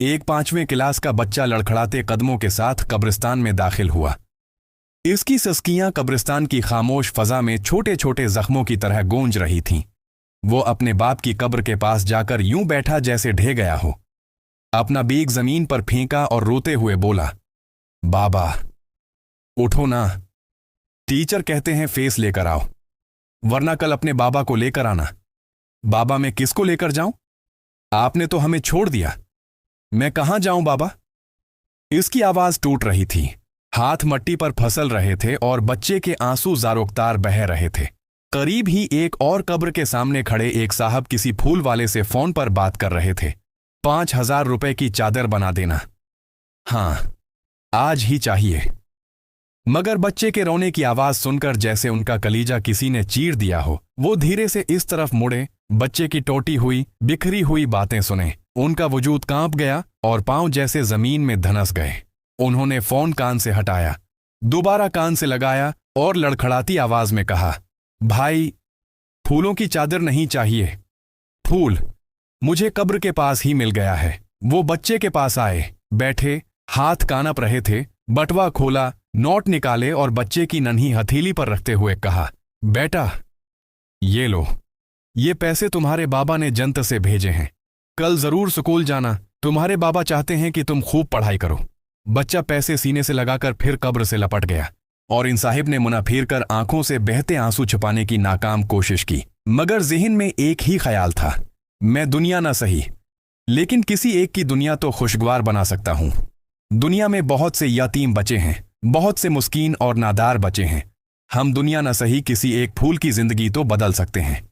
एक 5वीं क्लास का बच्चा लड़खड़ाते कदमों के साथ कब्रिस्तान में दाखिल हुआ। इसकी सस्कियां कब्रिस्तान की खामोश फजा में छोटे छोटे जख्मों की तरह गूंज रही थीं। वो अपने बाप की कब्र के पास जाकर यूं बैठा जैसे ढह गया हो। अपना बैग जमीन पर फेंका और रोते हुए बोला, बाबा उठो ना, टीचर कहते हैं फेस लेकर आओ, वरना कल अपने बाबा को लेकर आना। बाबा मैं किसको लेकर जाऊं? आपने तो हमें छोड़ दिया। मैं कहां जाऊं बाबा? इसकी आवाज टूट रही थी, हाथ मट्टी पर फिसल रहे थे और बच्चे के आंसू जारोकतार बह रहे थे। करीब ही एक और कब्र के सामने खड़े एक साहब किसी फूल वाले से फोन पर बात कर रहे थे। 5,000 रुपए की चादर बना देना। हां, आज ही चाहिए। मगर बच्चे के रोने की आवाज सुनकर जैसे उनका कलीजा किसी ने चीर दिया हो, वो धीरे से इस तरफ मुड़े, बच्चे की टूटी हुई बिखरी हुई बातें सुने। उनका वजूद कांप गया और पांव जैसे जमीन में धंस गए। उन्होंने फोन कान से हटाया, दोबारा कान से लगाया और लड़खड़ाती आवाज में कहा, भाई फूलों की चादर नहीं चाहिए। फूल मुझे कब्र के पास ही मिल गया है। वो बच्चे के पास आए, बैठे, हाथ कानप रहे थे, बटवा खोला, नोट निकाले और बच्चे की नन्ही हथेली पर रखते हुए कहा, बेटा ये लो, ये पैसे तुम्हारे बाबा ने जंत से भेजे हैं। कल जरूर स्कूल जाना, तुम्हारे बाबा चाहते हैं कि तुम खूब पढ़ाई करो। बच्चा पैसे सीने से लगाकर फिर कब्र से लपट गया और इन साहिब ने मुना फेर कर आंखों से बहते आंसू छुपाने की नाकाम कोशिश की। मगर ज़हन में एक ही ख्याल था, मैं दुनिया ना सही, लेकिन किसी एक की दुनिया तो खुशगवार बना सकता हूं। दुनिया में बहुत से यतीम बचे हैं, बहुत से मुस्कीन और नादार बचे हैं। हम दुनिया ना सही किसी एक फूल की जिंदगी तो बदल सकते हैं।